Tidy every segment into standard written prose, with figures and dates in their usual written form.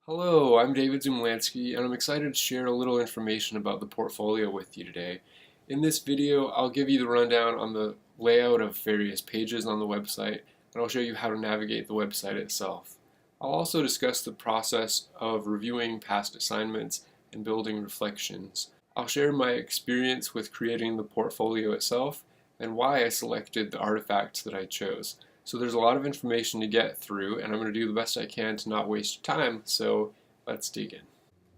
Hello, I'm David Zumlansky, and I'm excited to share a little information about the portfolio with you today. In this video, I'll give you the rundown on the layout of various pages on the website, and I'll show you how to navigate the website itself. I'll also discuss the process of reviewing past assignments and building reflections. I'll share my experience with creating the portfolio itself and why I selected the artifacts that I chose. So there's a lot of information to get through, and I'm going to do the best I can to not waste time, so let's dig in.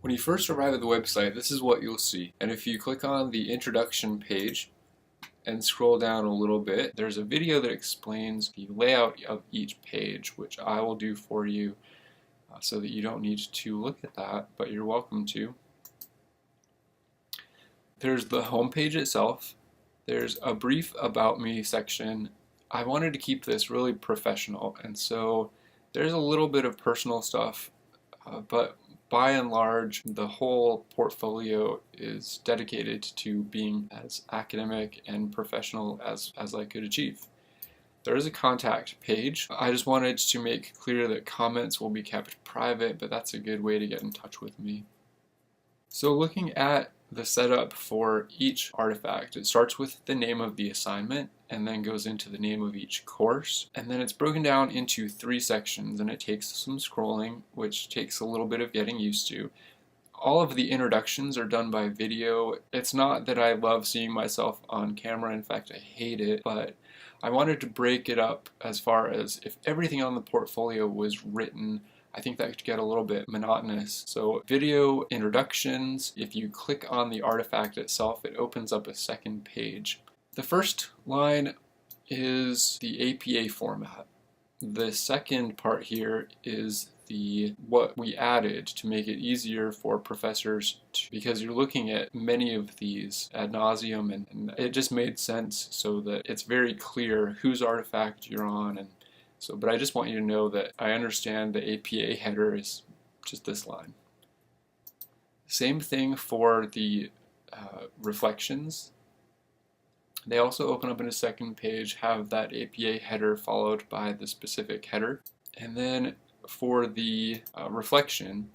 When you first arrive at the website, this is what you'll see. And if you click on the introduction page and scroll down a little bit, there's a video that explains the layout of each page, which I will do for you so that you don't need to look at that, but you're welcome to. There's the home page itself. There's a brief about me section. I wanted to keep this really professional, and so there's a little bit of personal stuff, but by and large, the whole portfolio is dedicated to being as academic and professional as I could achieve. There is a contact page. I just wanted to make clear that comments will be kept private, but that's a good way to get in touch with me. So looking at the setup for each artifact, it starts with the name of the assignment and then goes into the name of each course, and then it's broken down into 3 sections, and it takes some scrolling, which takes a little bit of getting used to. All of the introductions are done by video. It's not that I love seeing myself on camera, in fact I hate it, but I wanted to break it up as far as if everything on the portfolio was written, I think that could get a little bit monotonous. So video introductions, if you click on the artifact itself, it opens up a second page. The first line is the APA format. The second part here is what we added to make it easier for professors because you're looking at many of these ad nauseum, and it just made sense so that it's very clear whose artifact you're on. And so, but I just want you to know that I understand the APA header is just this line. Same thing for the reflections. They also open up in a second page, have that APA header followed by the specific header. And then for the reflection,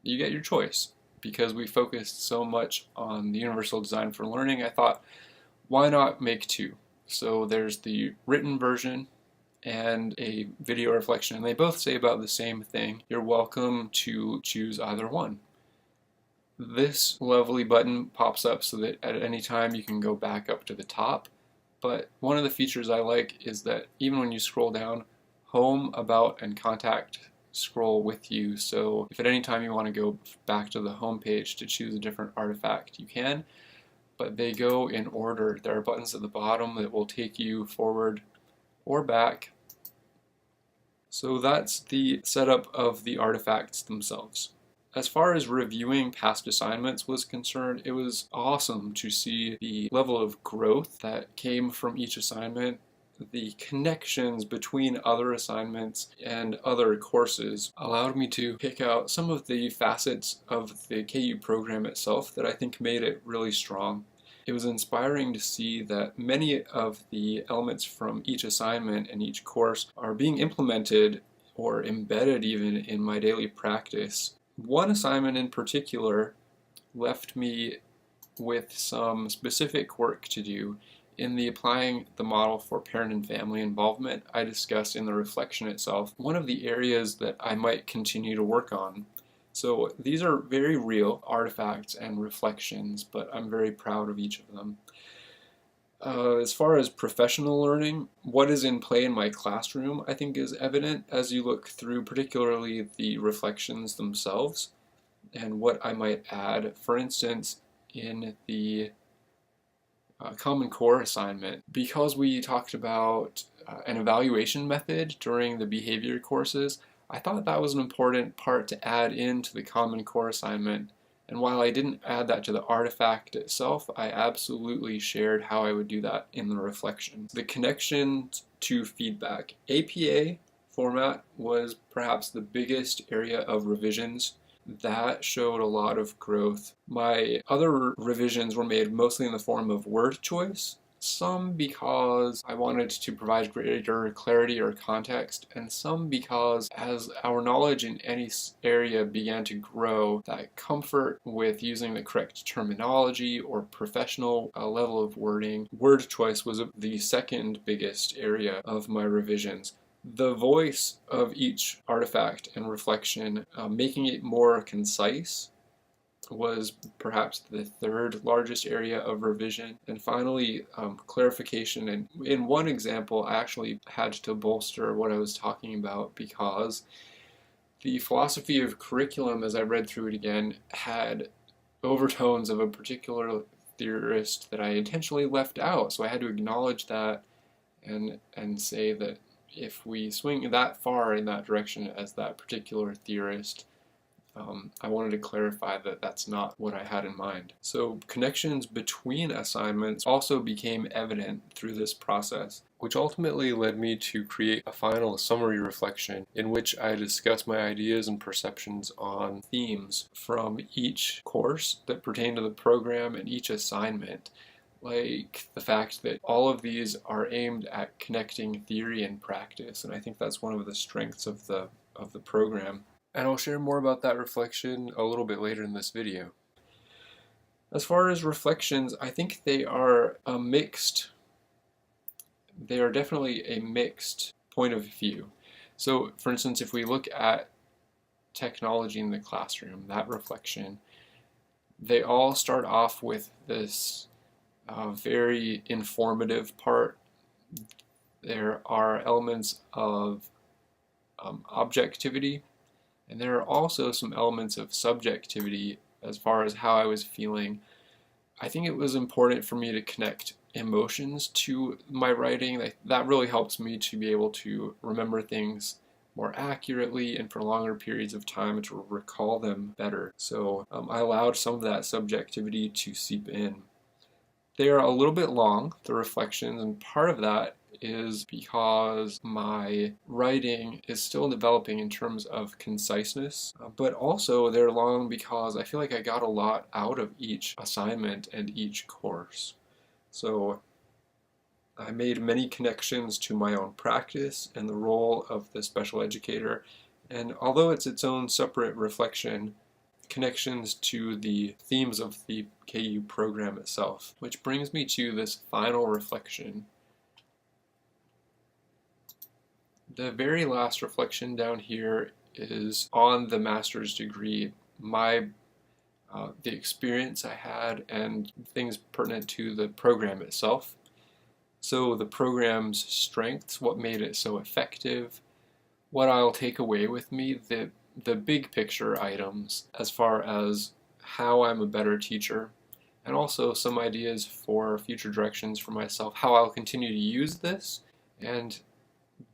you get your choice. Because we focused so much on the Universal Design for Learning, I thought, why not make 2? So there's the written version and a video reflection, and they both say about the same thing. You're welcome to choose either one. This lovely button pops up so that at any time you can go back up to the top, but one of the features I like is that even when you scroll down, Home, About, and Contact scroll with you, so if at any time you want to go back to the home page to choose a different artifact, you can, but they go in order. There are buttons at the bottom that will take you forward or back. So that's the setup of the artifacts themselves. As far as reviewing past assignments was concerned, it was awesome to see the level of growth that came from each assignment. The connections between other assignments and other courses allowed me to pick out some of the facets of the KU program itself that I think made it really strong. It was inspiring to see that many of the elements from each assignment and each course are being implemented or embedded even in my daily practice. One assignment in particular left me with some specific work to do in the applying the model for parent and family involvement I discussed in the reflection itself. One of the areas that I might continue to work on. So these are very real artifacts and reflections, but I'm very proud of each of them. As far as professional learning, what is in play in my classroom I think is evident as you look through particularly the reflections themselves and what I might add. For instance, in the Common Core assignment, because we talked about an evaluation method during the behavior courses, I thought that was an important part to add into the Common Core assignment. And while I didn't add that to the artifact itself, I absolutely shared how I would do that in the reflection. The connection to feedback. APA format was perhaps the biggest area of revisions. That showed a lot of growth. My other revisions were made mostly in the form of word choice, some because I wanted to provide greater clarity or context, and some because as our knowledge in any area began to grow, that comfort with using the correct terminology or professional level of wording, word choice was the second biggest area of my revisions. The voice of each artifact and reflection, making it more concise, was perhaps the third largest area of revision. And finally, clarification. And in one example, I actually had to bolster what I was talking about because the philosophy of curriculum, as I read through it again, had overtones of a particular theorist that I intentionally left out. So I had to acknowledge that and say that if we swing that far in that direction as that particular theorist, I wanted to clarify that that's not what I had in mind. So connections between assignments also became evident through this process, which ultimately led me to create a final summary reflection in which I discuss my ideas and perceptions on themes from each course that pertain to the program and each assignment, like the fact that all of these are aimed at connecting theory and practice, and I think that's one of the strengths of the program. And I'll share more about that reflection a little bit later in this video. As far as reflections, I think they are definitely a mixed point of view. So, for instance, if we look at technology in the classroom, that reflection, they all start off with this very informative part. There are elements of objectivity, and there are also some elements of subjectivity as far as how I was feeling. I think it was important for me to connect emotions to my writing. That really helps me to be able to remember things more accurately and for longer periods of time to recall them better. So I allowed some of that subjectivity to seep in. They are a little bit long, the reflections, and part of that is because my writing is still developing in terms of conciseness, but also they're long because I feel like I got a lot out of each assignment and each course. So I made many connections to my own practice and the role of the special educator, and although it's its own separate reflection, connections to the themes of the KU program itself, which brings me to this final reflection. The very last reflection down here is on the master's degree, the experience I had and things pertinent to the program itself. So the program's strengths, what made it so effective, what I'll take away with me, the big picture items as far as how I'm a better teacher, and also some ideas for future directions for myself, how I'll continue to use this, and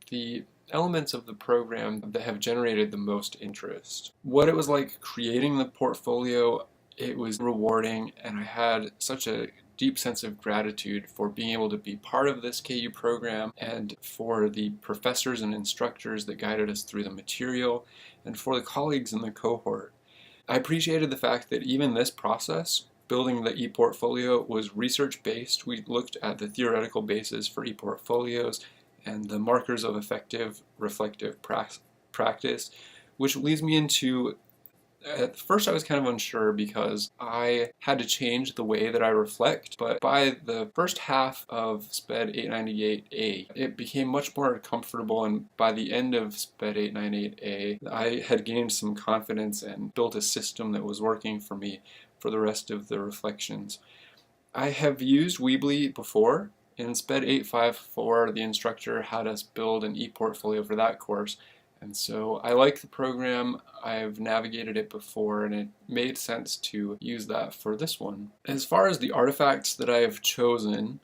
the elements of the program that have generated the most interest. What it was like creating the portfolio, it was rewarding, and I had such a deep sense of gratitude for being able to be part of this KU program, and for the professors and instructors that guided us through the material, and for the colleagues in the cohort. I appreciated the fact that even this process, building the ePortfolio, was research-based. We looked at the theoretical basis for ePortfolios and the markers of effective reflective practice, which leads me into, at first I was kind of unsure because I had to change the way that I reflect, but by the first half of SPED 898A, it became much more comfortable, and by the end of SPED 898A, I had gained some confidence and built a system that was working for me for the rest of the reflections. I have used Weebly before. In SPED 854, the instructor had us build an ePortfolio for that course, and so I like the program. I've navigated it before, and it made sense to use that for this one. As far as the artifacts that I have chosen,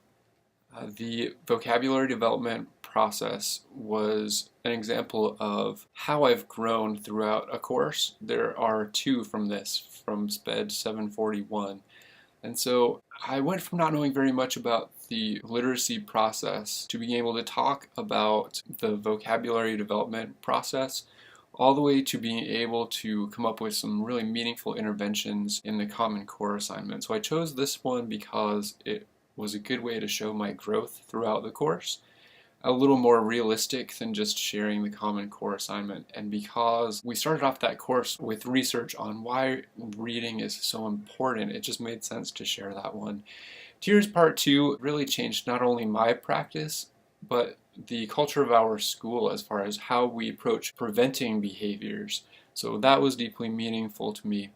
the vocabulary development process was an example of how I've grown throughout a course. There are two from this, from SPED 741. And so I went from not knowing very much about the literacy process to being able to talk about the vocabulary development process, all the way to being able to come up with some really meaningful interventions in the Common Core assignment. So I chose this one because it was a good way to show my growth throughout the course, a little more realistic than just sharing the Common Core assignment. And because we started off that course with research on why reading is so important, it just made sense to share that one. Tears Part 2 really changed not only my practice, but the culture of our school as far as how we approach preventing behaviors. So that was deeply meaningful to me.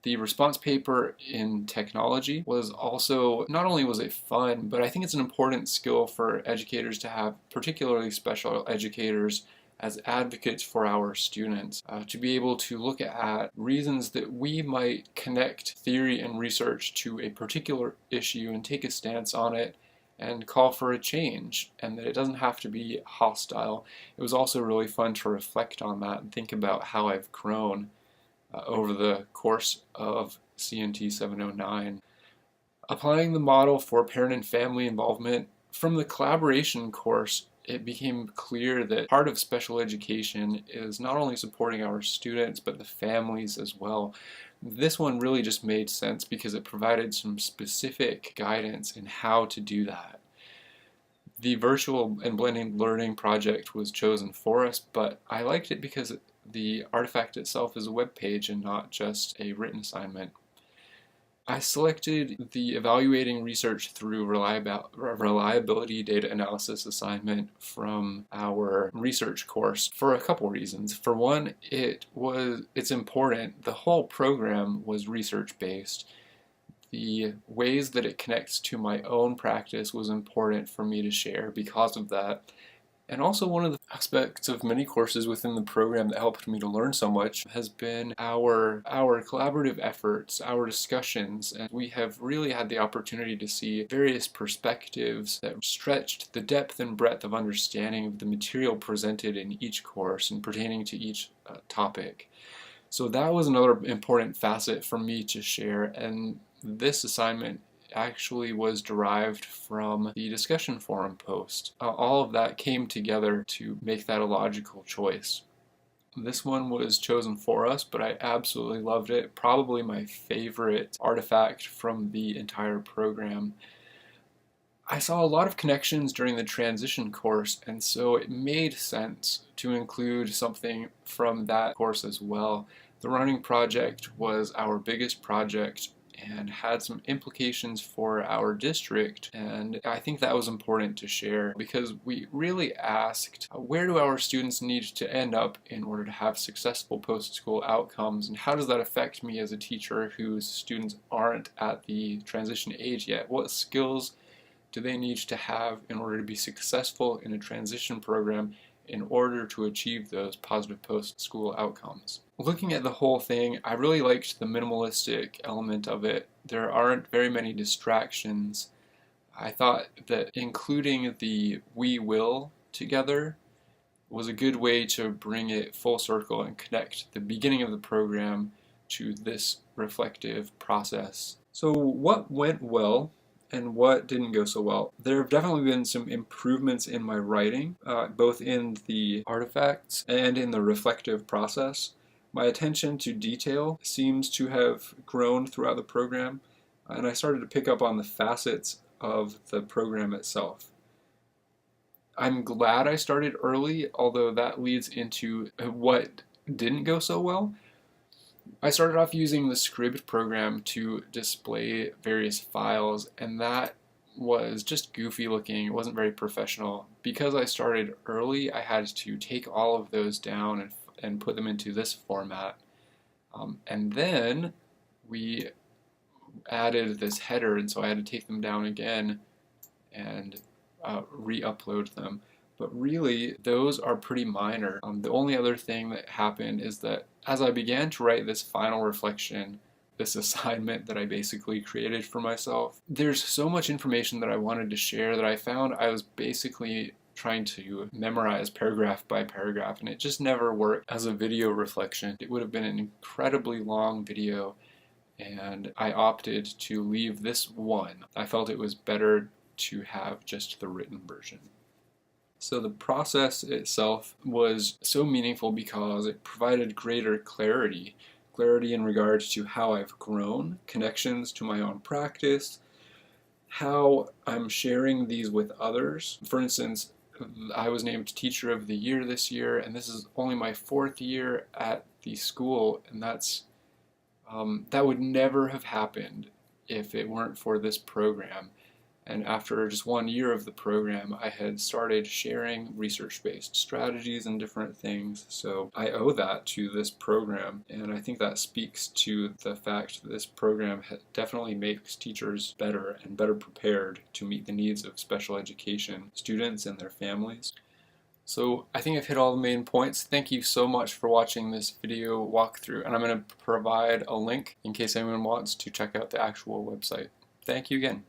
The response paper in technology was also, not only was it fun, but I think it's an important skill for educators to have, particularly special educators, as advocates for our students, to be able to look at reasons that we might connect theory and research to a particular issue and take a stance on it and call for a change, and that it doesn't have to be hostile. It was also really fun to reflect on that and think about how I've grown over the course of CNT 709. Applying the model for parent and family involvement, from the collaboration course, it became clear that part of special education is not only supporting our students, but the families as well. This one really just made sense because it provided some specific guidance in how to do that. The virtual and blended learning project was chosen for us, but I liked it because the artifact itself is a web page and not just a written assignment. I selected the evaluating research through reliability data analysis assignment from our research course for a couple reasons. For one, it's important. The whole program was research based. The ways that it connects to my own practice was important for me to share because of that. And also, one of the aspects of many courses within the program that helped me to learn so much has been our collaborative efforts, our discussions, and we have really had the opportunity to see various perspectives that stretched the depth and breadth of understanding of the material presented in each course and pertaining to each topic. So that was another important facet for me to share, and this assignment actually was derived from the discussion forum post. All of that came together to make that a logical choice. This one was chosen for us, but I absolutely loved it. Probably my favorite artifact from the entire program. I saw a lot of connections during the transition course, and so it made sense to include something from that course as well. The running project was our biggest project and had some implications for our district, and I think that was important to share because we really asked, where do our students need to end up in order to have successful post-school outcomes, and how does that affect me as a teacher whose students aren't at the transition age yet? What skills do they need to have in order to be successful in a transition program in order to achieve those positive post-school outcomes? Looking at the whole thing, I really liked the minimalistic element of it. There aren't very many distractions. I thought that including the "we will" together was a good way to bring it full circle and connect the beginning of the program to this reflective process. So what went well and what didn't go so well? There have definitely been some improvements in my writing, both in the artifacts and in the reflective process. My attention to detail seems to have grown throughout the program, and I started to pick up on the facets of the program itself. I'm glad I started early, although that leads into what didn't go so well. I started off using the Scribd program to display various files, and that was just goofy looking. It wasn't very professional. Because I started early, I had to take all of those down and put them into this format. And then we added this header, and so I had to take them down again and re-upload them. But really, those are pretty minor. The only other thing that happened is that as I began to write this final reflection, this assignment that I basically created for myself, there's so much information that I wanted to share that I found I was basically trying to memorize paragraph by paragraph, and it just never worked as a video reflection. It would have been an incredibly long video, and I opted to leave this one. I felt it was better to have just the written version. So the process itself was so meaningful because it provided greater clarity in regards to how I've grown, connections to my own practice, how I'm sharing these with others. For instance, I was named Teacher of the Year this year, and this is only my 4th year at the school, and that would never have happened if it weren't for this program. And after just 1 year of the program, I had started sharing research-based strategies and different things. So I owe that to this program. And I think that speaks to the fact that this program definitely makes teachers better and better prepared to meet the needs of special education students and their families. So I think I've hit all the main points. Thank you so much for watching this video walkthrough, and I'm going to provide a link in case anyone wants to check out the actual website. Thank you again.